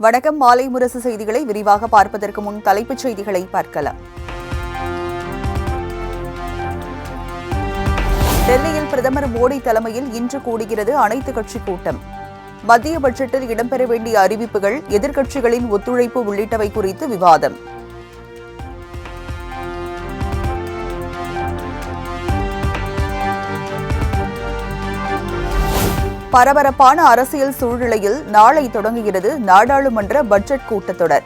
வணக்கம். மாலை முரசு செய்திகளை விரிவாக பார்ப்பதற்கு முன் தலைப்புச் செய்திகளை பார்க்கலாம். டெல்லியில் பிரதமர் மோடி தலைமையில் இன்று கூடுகிறது அனைத்துக் கட்சி கூட்டம். மத்திய பட்ஜெட்டில் இடம்பெற வேண்டிய அறிவிப்புகள், எதிர்க்கட்சிகளின் ஒத்துழைப்பு உள்ளிட்டவை குறித்து விவாதம். பரபரப்பான அரசியல் சூழ்நிலையில் நாளை தொடங்குகிறது நாடாளுமன்ற பட்ஜெட் கூட்டத்தொடர்.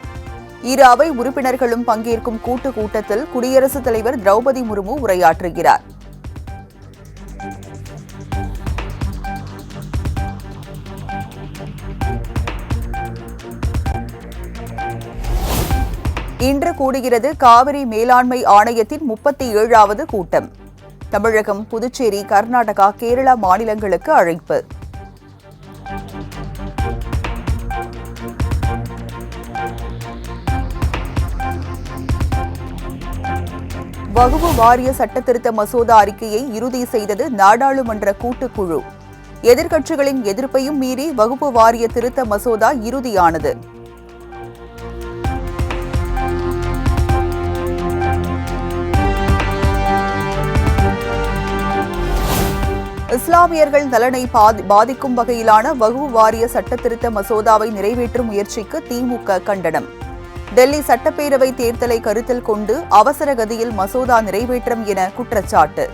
இரு அவை உறுப்பினர்களும் பங்கேற்கும் கூட்டுக் கூட்டத்தில் குடியரசுத் தலைவர் திரௌபதி முர்மு உரையாற்றுகிறார். இன்று கூடுகிறது காவிரி மேலாண்மை ஆணையத்தின் 37வது கூட்டம். தமிழகம், புதுச்சேரி, கர்நாடகா, கேரளா மாநிலங்களுக்கு அழைப்பு. வகுப்பு வாரிய சட்டத்திருத்த மசோதா அறிக்கையை இறுதி செய்தது நாடாளுமன்ற கூட்டுக்குழு. எதிர்க்கட்சிகளின் எதிர்ப்பையும் மீறி வகுப்பு வாரிய திருத்த மசோதா இறுதியானது. இஸ்லாமியர்கள் நலனை பாதிக்கும் வகையிலான வகுப்பு வாரிய சட்டத்திருத்த மசோதாவை நிறைவேற்றும் முயற்சிக்கு திமுக கண்டனம். டெல்லி சட்டப்பேரவை தேர்தலை கருத்தில் கொண்டு அவசர கதியில் மசோதா நிறைவேற்றம் என குற்றச்சாட்டு.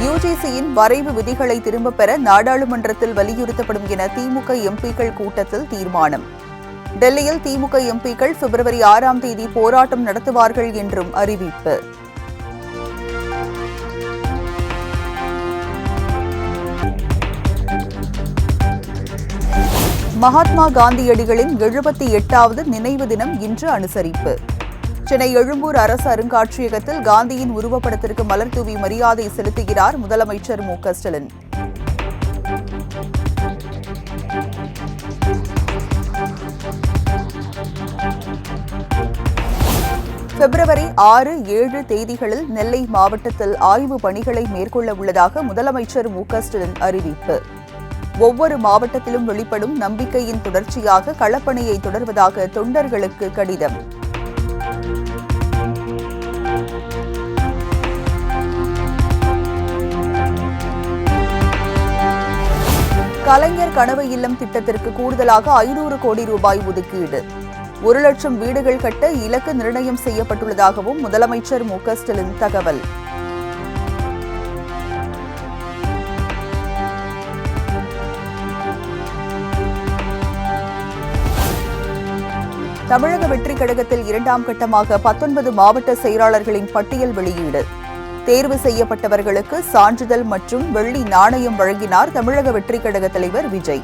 யுஜிசியின் வரைவு விதிகளை திரும்பப் பெற நாடாளுமன்றத்தில் வலியுறுத்தப்படும் என திமுக எம்பிக்கள் கூட்டத்தில் தீர்மானம். டெல்லியில் திமுக எம்பிக்கள் பிப்ரவரி 6ஆம் தேதி போராட்டம் நடத்துவார்கள் என்றும் அறிவிப்பு. மகாத்மா காந்தியடிகளின் 78வது நினைவு தினம் இன்று அனுசரிப்பு. சென்னை எழும்பூர் அரசு அருங்காட்சியகத்தில் காந்தியின் உருவப்படத்திற்கு மலர் தூவி மரியாதை செலுத்துகிறார் முதலமைச்சர் மு.க. ஸ்டாலின். பிப்ரவரி 6, 7 தேதிகளில் நெல்லை மாவட்டத்தில் ஆய்வு பணிகளை மேற்கொள்ள உள்ளதாக முதலமைச்சர் மு.க. ஸ்டாலின் அறிவிப்பு. ஒவ்வொரு மாவட்டத்திலும் வெளிப்படும் நம்பிக்கையின் தொடர்ச்சியாக களப்பணியை தொடர்வதாக தொண்டர்களுக்கு கடிதம். கலைஞர் கனவு இல்லம் திட்டத்திற்கு கூடுதலாக 500 கோடி ரூபாய் ஒதுக்கீடு. 1 லட்சம் வீடுகள் கட்ட இலக்கு நிர்ணயம் செய்யப்பட்டுள்ளதாகவும் முதலமைச்சர் மு.க. ஸ்டாலின் தகவல். தமிழக வெற்றிக் கழகத்தில் 2ஆம் கட்டமாக 19 மாவட்ட செயலாளர்களின் பட்டியல் வெளியீடு. தேர்வு செய்யப்பட்டவர்களுக்கு சான்றிதழ் மற்றும் வெள்ளி நாணயம் வழங்கினார் தமிழக வெற்றிக் கழக தலைவர் விஜய்.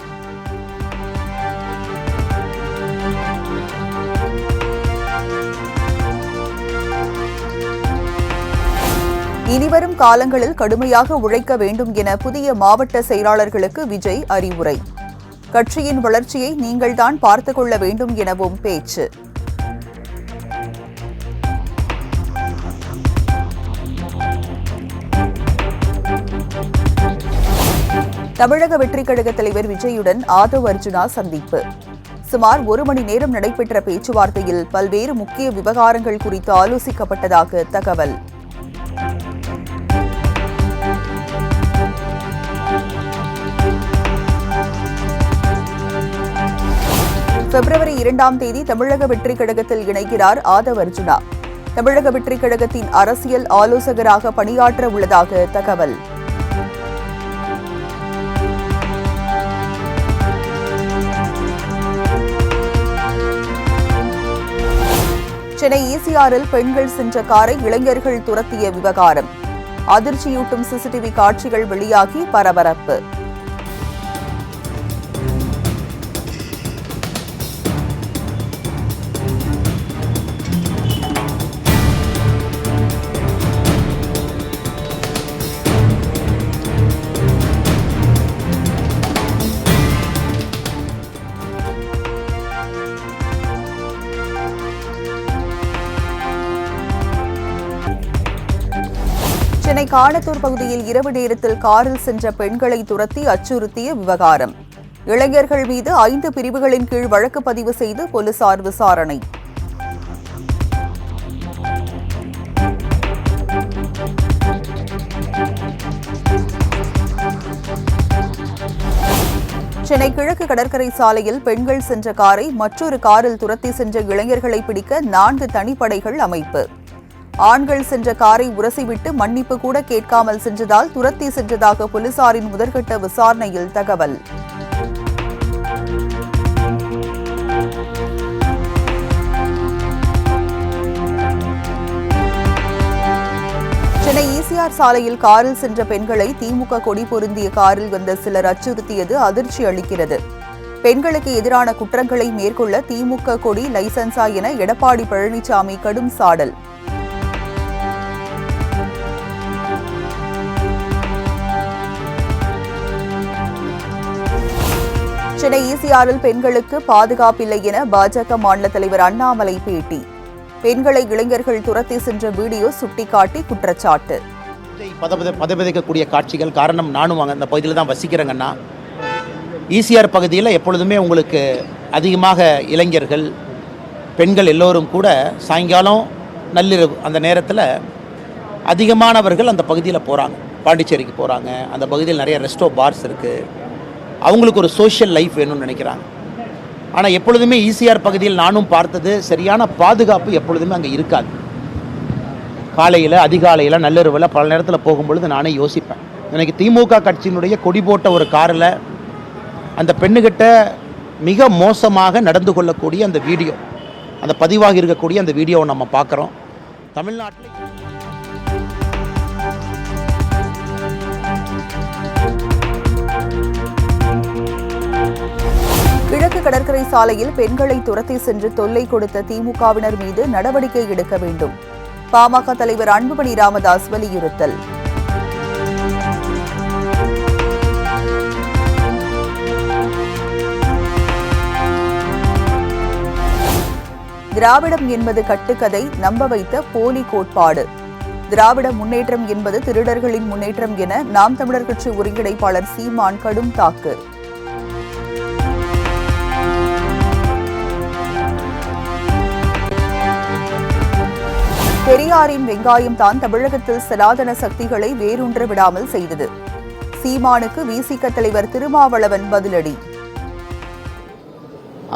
இனிவரும் காலங்களில் கடுமையாக உழைக்க வேண்டும் என புதிய மாவட்ட செயலாளர்களுக்கு விஜய் அறிவுரை. கட்சியின் வளர்ச்சியை நீங்கள்தான் பார்த்துக் கொள்ள வேண்டும் எனவும் பேச்சு. தமிழக வெற்றிக் கழக தலைவர் விஜயுடன் ஆதவ் அர்ஜுனா சந்திப்பு. சுமார் 1 மணி நேரம் நடைபெற்ற பேச்சுவார்த்தையில் பல்வேறு முக்கிய விவகாரங்கள் குறித்து ஆலோசிக்கப்பட்டதாக தகவல். பிப்ரவரி 2ஆம் தேதி தமிழக வெற்றிக் கழகத்தில் இணைகிறார் ஆதவ் அர்ஜுனா. தமிழக வெற்றிக் கழகத்தின் அரசியல் ஆலோசகராக பணியாற்ற உள்ளதாக தகவல். சென்னை ஈசிஆரில் பெண்கள் சென்ற காரை இளைஞர்கள் துரத்திய விவகாரம். அதிர்ச்சியூட்டும் சிசிடிவி காட்சிகள் வெளியாகி பரபரப்பு. சென்னை காணத்தூர் பகுதியில் இரவு நேரத்தில் காரில் சென்ற பெண்களை துரத்தி அச்சுறுத்திய விவகாரம். இளைஞர்கள் மீது 5 பிரிவுகளின் கீழ் வழக்கு பதிவு செய்து போலீசார் விசாரணை. சென்னை கிழக்கு கடற்கரை சாலையில் பெண்கள் சென்ற காரை மற்றொரு காரில் துரத்தி சென்ற இளைஞர்களை பிடிக்க 4 தனிப்படைகள் அமைப்பு. ஆண்கள் சென்ற காரை உரசிவிட்டு மன்னிப்பு கூட கேட்காமல் சென்றதால் துரத்தி சென்றதாக போலீசாரின் முதற்கட்ட விசாரணையில் தகவல். சென்னை ஈசிஆர் சாலையில் காரில் சென்ற பெண்களை திமுக கொடி பொருந்திய காரில் வந்த சிலர் அச்சுறுத்தியது அதிர்ச்சி அளிக்கிறது. பெண்களுக்கு எதிரான குற்றங்களை மேற்கொள்ள திமுக கொடி லைசன்ஸா என எடப்பாடி பழனிசாமி கடும் சாடல். சென்னை ஈசிஆரில் பெண்களுக்கு பாதுகாப்பில்லை என பாஜக மாநில தலைவர் அண்ணாமலை பேட்டி. பெண்களை இளைஞர்கள் துரத்தி சென்ற வீடியோ சுட்டிக்காட்டி குற்றச்சாட்டு. பதவிதைக்கக்கூடிய காட்சிகள். காரணம், நானும் அந்த பகுதியில் தான் வசிக்கிறேங்கன்னா. ஈசிஆர் பகுதியில் எப்பொழுதுமே உங்களுக்கு அதிகமாக இளைஞர்கள் பெண்கள் எல்லோரும் கூட சாயங்காலம் நள்ளிரவு அந்த நேரத்தில் அதிகமானவர்கள் அந்த பகுதியில் போகிறாங்க. பாண்டிச்சேரிக்கு போகிறாங்க. அந்த பகுதியில் நிறைய ரெஸ்டோ பார்ஸ் இருக்குது. அவங்களுக்கு ஒரு சோஷியல் லைஃப் வேணும்னு நினைக்கிறாங்க. ஆனால் எப்பொழுதுமே ஈசிஆர் பகுதியில் நானும் பார்த்தது சரியான பாதுகாப்பு எப்பொழுதுமே அங்கே இருக்காது. காலையில் அதிகாலையில் நள்ளிரவில் பல நேரத்தில் போகும்பொழுது நானே யோசிப்பேன், எனக்கு திமுக கட்சியினுடைய கொடி போட்ட ஒரு காரில் அந்த பெண்ணுகிட்ட மிக மோசமாக நடந்து கொள்ளக்கூடிய அந்த வீடியோ, அந்த பதிவாகி இருக்கக்கூடிய அந்த வீடியோவை நம்ம பார்க்குறோம். தமிழ்நாட்டில் கிழக்கு கடற்கரை சாலையில் பெண்களை துரத்தி சென்று தொல்லை கொடுத்த திமுகவினர் மீது நடவடிக்கை எடுக்க வேண்டும். பாமக தலைவர் அன்புமணி ராமதாஸ் வலியுறுத்தல். திராவிடம் என்பது கட்டுக்கதை, நம்ப வைத்த போலி கோட்பாடு. திராவிட முன்னேற்றம் என்பது திருடர்களின் முன்னேற்றம் என நாம் தமிழர் கட்சி ஒருங்கிணைப்பாளர் சீமான் கடும் தாக்கு. பெரியாரின் வெங்காயம் தான் தமிழகத்தில் சனாதன சக்திகளை வேரூன்ற விடாமல் செய்தது. சீமானுக்கு விசிக தலைவர் திருமாவளவன் பதிலடி.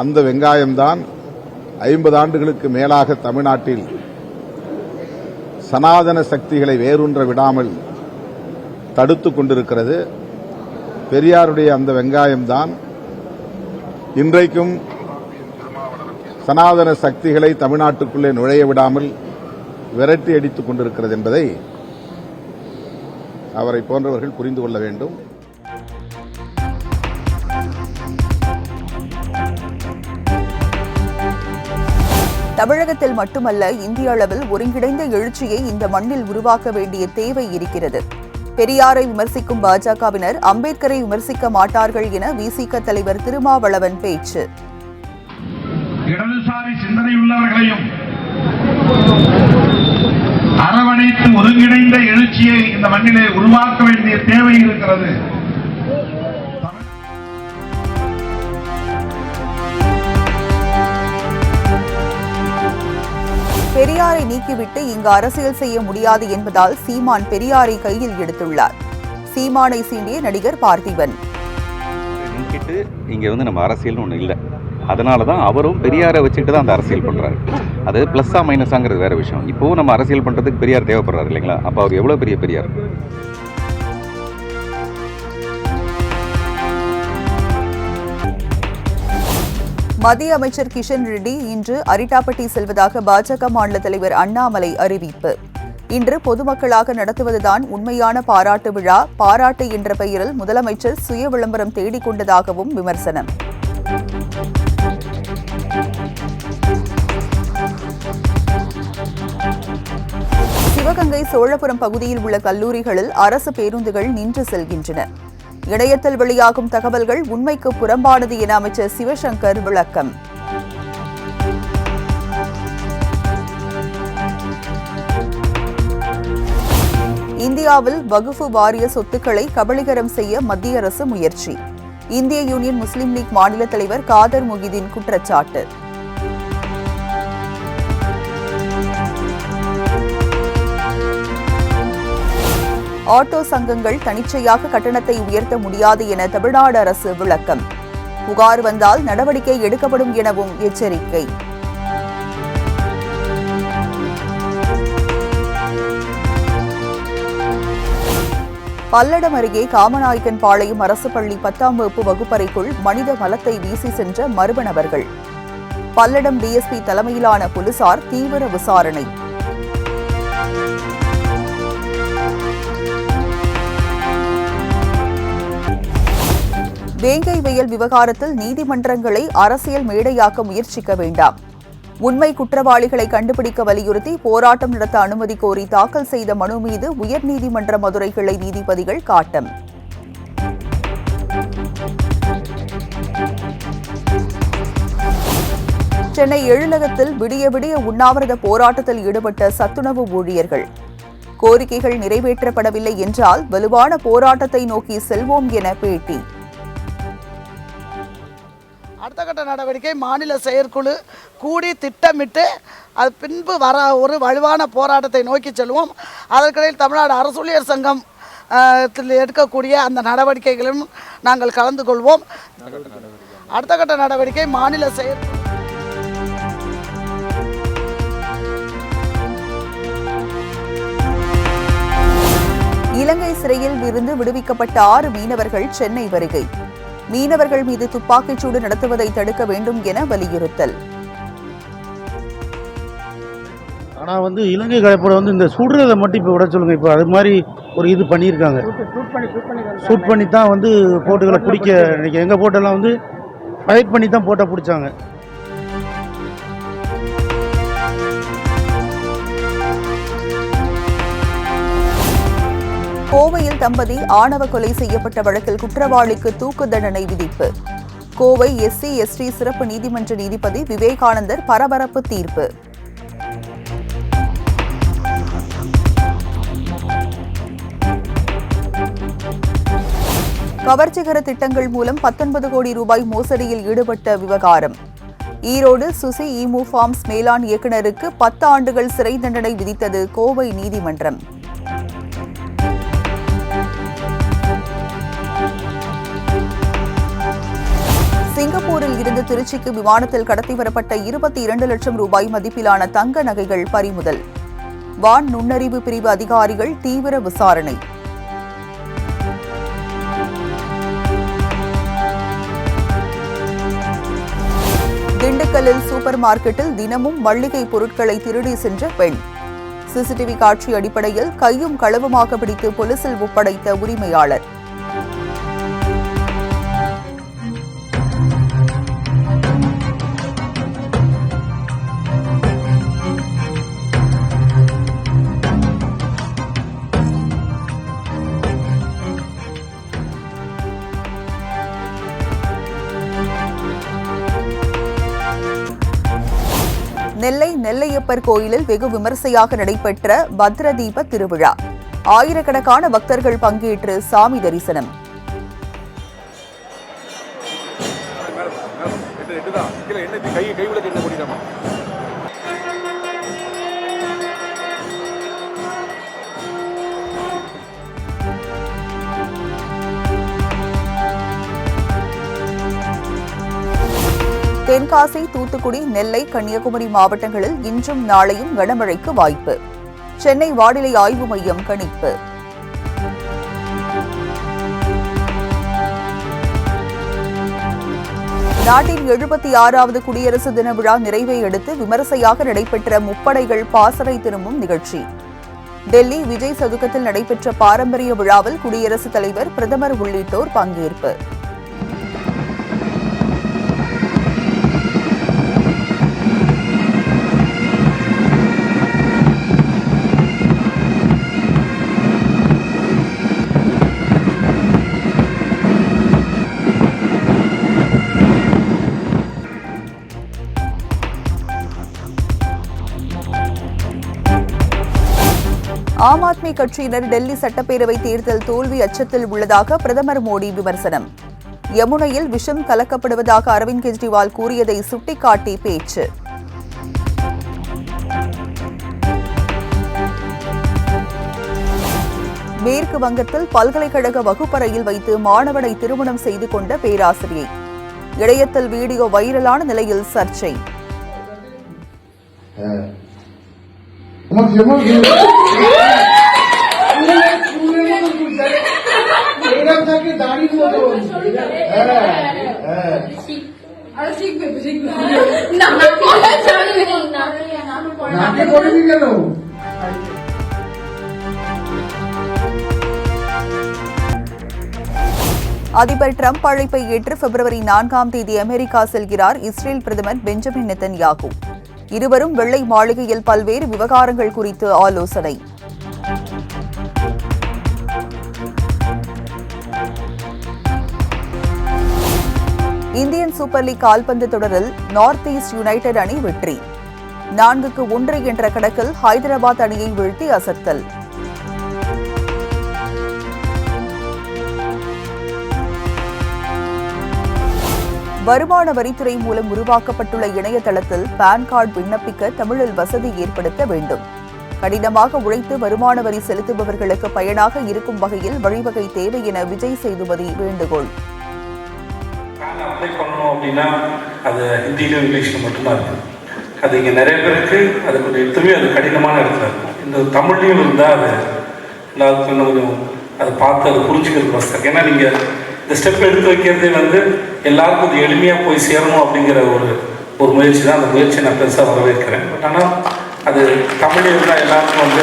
அந்த வெங்காயம்தான் 50 ஆண்டுகளுக்கு மேலாக தமிழ்நாட்டில் சனாதன சக்திகளை வேரூன்ற விடாமல் தடுத்துக் கொண்டிருக்கிறது. பெரியாருடைய அந்த வெங்காயம்தான் இன்றைக்கும் சனாதன சக்திகளை தமிழ்நாட்டுக்குள்ளே நுழைய விடாமல் விரட்டி அடித்துக் கொண்டிருக்கிறது என்பதை அவரை போன்றவர்கள் புரிந்து கொள்ள வேண்டும். தமிழகத்தில் மட்டுமல்ல, இந்திய அளவில் ஒருங்கிணைந்த எழுச்சியை இந்த மண்ணில் உருவாக்க வேண்டிய தேவை இருக்கிறது. பெரியாரை விமர்சிக்கும் பாஜகவினர் அம்பேத்கரை விமர்சிக்க மாட்டார்கள் என விசிக தலைவர் திருமாவளவன் பேச்சு. இடதுசாரி சிந்தனையுள்ளவர்களையும் அரவணைத்து ஒருங்கிணைந்த எழுச்சியை இந்த மண்ணிலே உருவாக்க வேண்டிய தேவை இருக்கிறது. பெரியாரை நீக்கிவிட்டு இங்கு அரசியல் செய்ய முடியாது என்பதால் சீமான் பெரியாரை கையில் எடுத்துள்ளார். சீமானை சீண்டிய நடிகர் பார்த்திபன். நீக்கிட்டு இங்க நம்ம அரசியல் ஒண்ணு இல்லை, அதனால தான் அவரும் பெரியாரை வச்சுட்டு தான் அந்த அரசியல் பண்ணுறாரு. அது ப்ளஸ்ஸா மைனஸாங்கிறது வேறு விஷயம். இப்போவும் நம்ம அரசியல் பண்ணுறதுக்கு பெரியார் தேவைப்படுறாரு இல்லைங்களா? அப்போ அவர் எவ்வளோ பெரிய பெரியார். மத்திய அமைச்சர் கிஷன் ரெட்டி இன்று அரிட்டாப்பட்டி செல்வதாக பாஜக மாநில தலைவர் அண்ணாமலை அறிவிப்பு. இன்று பொதுமக்களாக நடத்துவதுதான் உண்மையான பாராட்டு விழா, பாராட்டு என்ற பெயரில் முதலமைச்சர் சுய விளம்பரம் தேடிக்கொண்டதாகவும் விமர்சனம். சிவகங்கை சோழபுரம் பகுதியில் உள்ள கல்லூரிகளில் அரசு பேருந்துகள் நின்று செல்கின்றன. இணையத்தில் வெளியாகும் தகவல்கள் உண்மைக்கு புறம்பானது என அமைச்சர் சிவசங்கர் விளக்கம். இந்தியாவில் வகுப்பு வாரிய சொத்துக்களை கபளீகரம் செய்ய மத்திய அரசு முயற்சி. இந்திய யூனியன் முஸ்லிம் லீக் மாநில தலைவர் காதர் முகிதீன் குற்றச்சாட்டு. ஆட்டோ சங்கங்கள் தனிச்சையாக கட்டணத்தை உயர்த்த முடியாது என தமிழ்நாடு அரசு விளக்கம். புகார் வந்தால் நடவடிக்கை எடுக்கப்படும் எனவும் எச்சரிக்கை. பல்லடம் அருகே காமநாயக்கன் பாளையம் அரசு பள்ளி 10ஆம் வகுப்பு வகுப்பறைக்குள் மனித மலத்தை வீசி சென்ற மர்ம நபர்கள். பல்லடம் டிஎஸ்பி தலைமையிலான போலீசார் தீவிர விசாரணை. வேங்கை வயல் விவகாரத்தில் நீதிமன்றங்களை அரசியல் மேடையாக்க முயற்சிக்க வேண்டாம். உண்மை குற்றவாளிகளை கண்டுபிடிக்க வலியுறுத்தி போராட்டம் நடத்த அனுமதி கோரி தாக்கல் செய்த மனு மீது உயர்நீதிமன்ற மதுரை கிளை நீதிபதிகள் காட்டம். சென்னை எழிலகத்தில் விடிய விடிய உண்ணாவிரத போராட்டத்தில் ஈடுபட்ட சத்துணவு ஊழியர்கள். கோரிக்கைகள் நிறைவேற்றப்படவில்லை என்றால் வலுவான போராட்டத்தை நோக்கி செல்வோம் என பேட்டி. அடுத்த கட்ட நடவடிக்கை மாநில செயற்குழு கூடி திட்டமிட்டு அது பின்பு வர ஒரு வலுவான போராட்டத்தை நோக்கி செல்வோம். அதற்கிடையில் தமிழ்நாடு அரசூழியர் சங்கம் எடுக்கக்கூடிய அந்த நடவடிக்கைகளிலும் நாங்கள் கலந்து கொள்வோம். அடுத்த கட்ட நடவடிக்கை மாநில செயற்குழு. இலங்கை சிறையில் இருந்து விடுவிக்கப்பட்ட 6 மீனவர்கள் சென்னை வருகை. மீனவர்கள் மீது துப்பாக்கிச்சூடு நடத்துவதை தடுக்க வேண்டும் என வலியுறுத்தல். ஆனால் இலங்கை கடற்படை இந்த சுடுறதை மட்டும் இப்போ விட சொல்லுங்கள். இப்போ அது மாதிரி ஒரு இது பண்ணியிருக்காங்க. ஷூட் பண்ணி தான் போட்டுகளை பிடிக்க நினைக்கிறேன். எங்கள் போட்டெல்லாம் ஃபைட் பண்ணி தான் போட்டை பிடிச்சாங்க. கோவையில் தம்பதி ஆணவ கொலை செய்யப்பட்ட வழக்கில் குற்றவாளிக்கு தூக்கு தண்டனை விதிப்பு. கோவை SC/ST சிறப்பு நீதிமன்ற நீதிபதி விவேகானந்தர் பரபரப்பு தீர்ப்பு. கவர்ச்சிகர திட்டங்கள் மூலம் 19 கோடி ரூபாய் மோசடியில் ஈடுபட்ட விவகாரம். ஈரோடு சுசி ஈமு ஃபார்ம்ஸ் மேலாண் இயக்குநருக்கு 10 ஆண்டுகள் சிறை தண்டனை விதித்தது கோவை நீதிமன்றம். சிங்கப்பூரில் இருந்து திருச்சிக்கு விமானத்தில் கடத்தி வரப்பட்ட 22 லட்சம் ரூபாய் மதிப்பிலான தங்க நகைகள் பறிமுதல். வான் நுண்ணறிவு பிரிவு அதிகாரிகள் தீவிர விசாரணை. திண்டுக்கல்லில் சூப்பர் மார்க்கெட்டில் தினமும் மளிகை பொருட்களை திருடி சென்ற பெண். சிசிடிவி காட்சி அடிப்படையில் கையும் களவுமாக பிடித்து போலீசில் ஒப்படைத்த உரிமையாளர். நெல்லை நெல்லையப்பர் கோயிலில் வெகு விமர்சையாக நடைபெற்ற பத்ரதீப திருவிழா. ஆயிரக்கணக்கான பக்தர்கள் பங்கேற்று சாமி தரிசனம். தென்காசி, தூத்துக்குடி, நெல்லை, கன்னியாகுமரி மாவட்டங்களில் இன்றும் நாளையும் கனமழைக்கு வாய்ப்பு. சென்னை வானிலை ஆய்வு மையம் கணிப்பு. நாட்டின் 76வது குடியரசு தின விழா நிறைவை அடுத்து விமர்சையாக நடைபெற்ற முப்படைகள் பாசறை திரும்பும் நிகழ்ச்சி. டெல்லி விஜய் சதுக்கத்தில் நடைபெற்ற பாரம்பரிய விழாவில் குடியரசுத் தலைவர், பிரதமர் உள்ளிட்டோர் பங்கேற்பு. ஆம் ஆத்மி ஆத்மி கட்சியினர் டெல்லி சட்டப்பேரவை தேர்தல் தோல்வி அச்சத்தில் உள்ளதாக பிரதமர் மோடி விமர்சனம். யமுனையில் விஷம் கலக்கப்படுவதாக அரவிந்த் கெஜ்ரிவால் கூறியதை சுட்டிக்காட்டி பேச்சு. மேற்கு வங்கத்தில் பல்கலைக்கழக வகுப்பறையில் வைத்து மாணவனை திருமணம் செய்து கொண்ட பேராசிரியை. இணையத்தில் வீடியோ வைரலான நிலையில் சர்ச்சை. அதிபர் டிரம்ப் அழைப்பை ஏற்று பிப்ரவரி 4ஆம் தேதி அமெரிக்கா செல்கிறார் இஸ்ரேல் பிரதமர் பெஞ்சமின் நெத்தன்யாகு. இருவரும் வெள்ளை மாளிகையில் பல்வேறு விவகாரங்கள் குறித்து ஆலோசனை. இந்தியன் சூப்பர் லீக் கால்பந்து தொடரில் நார்த் ஈஸ்ட் யுனைடெட் அணி வெற்றி. 4-1 என்ற கணக்கில் ஹைதராபாத் அணியை வீழ்த்தி அசத்தல். வருமான வரித்துறை மூலம் உருவாக்கப்பட்டுள்ள இணையதளத்தில் பான் கார்டு விண்ணப்பிக்க தமிழில் வசதி ஏற்படுத்த வேண்டும். கடினமாக உழைத்து வருமான வரி செலுத்துபவர்களுக்கு பயனாக இருக்கும் வகையில் வழிவகை தேவை என விஜய் சேதுபதி வேண்டுகோள். அப்ளை பண்ணணும் அப்படின்னா அது ஹிந்தியிலும் இங்கிலீஷில் மட்டும்தான் இருக்குது. அது இங்கே நிறைய பேருக்கு அது கொஞ்சம் எடுத்துமே அது கடினமான இடத்துல இருக்கும். இந்த தமிழ்லையும் இருந்தால் அது எல்லாருக்கும் கொஞ்சம் அதை பார்த்து அதை புரிஞ்சுக்கிறது வசதி. ஏன்னா நீங்கள் இந்த ஸ்டெப் எடுத்து வைக்கிறதே எல்லாருக்கும் அது எளிமையாக போய் சேரணும் அப்படிங்கிற ஒரு முயற்சி தான். அந்த முயற்சியை நான் பெருசாக வரவேற்கிறேன். பட் ஆனால் அது தமிழ் இருந்தால் எல்லாருக்கும் அது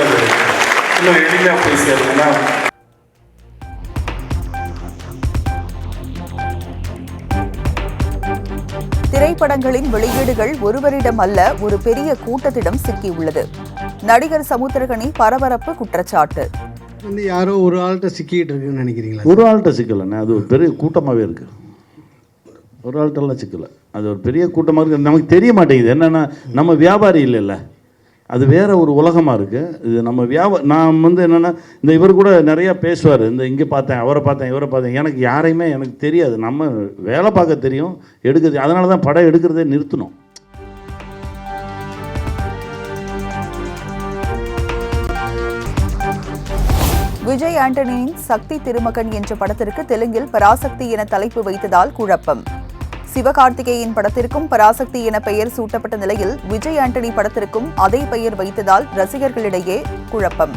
இன்னும் எளிமையாக போய் சேரணும்னா திரைப்படங்களின் வெளியீடுகள் ஒருவரிடம் அல்ல, ஒரு பெரிய கூட்டத்திடம் சிக்கியுள்ளது. நடிகர் சமுத்திரகனி பரபரப்பு குற்றச்சாட்டு. யாரோ ஒரு ஆள்கிட்ட சிக்கிட்டு இருக்குன்னு நினைக்கிறீங்களா? ஒரு ஆள்கிட்ட சிக்கலைண்ணே, அது ஒரு பெரிய கூட்டமாகவே இருக்கு. ஒரு ஆள்கிட்டலாம் சிக்கலை, அது ஒரு பெரிய கூட்டமாக இருக்குது. நமக்கு தெரிய மாட்டேங்குது. என்னென்னா நம்ம வியாபாரி இல்லைல்ல, அது வேற ஒரு உலகமாக இருக்குது. இது நம்ம நான் என்னென்னா இந்த இவர் கூட நிறையா பேசுவார். இந்த இங்கே பார்த்தேன், அவரை பார்த்தேன், இவரை பார்த்தேன். எனக்கு யாரையுமே எனக்கு தெரியாது. நம்ம வேலை பார்க்க தெரியும், எடுக்கிறது. அதனால தான் படம் எடுக்கிறதே நிறுத்தணும். விஜய் ஆண்டனியின் சக்தி திருமகன் என்ற படத்திற்கு தெலுங்கில் பராசக்தி என தலைப்பு வைத்ததால் குழப்பம். சிவகார்த்திகேயன் படத்திற்கும் பராசக்தி என பெயர் சூட்டப்பட்ட நிலையில் விஜய் ஆண்டனி படத்திற்கும் அதே பெயர் வைத்ததால் ரசிகர்களிடையே குழப்பம்.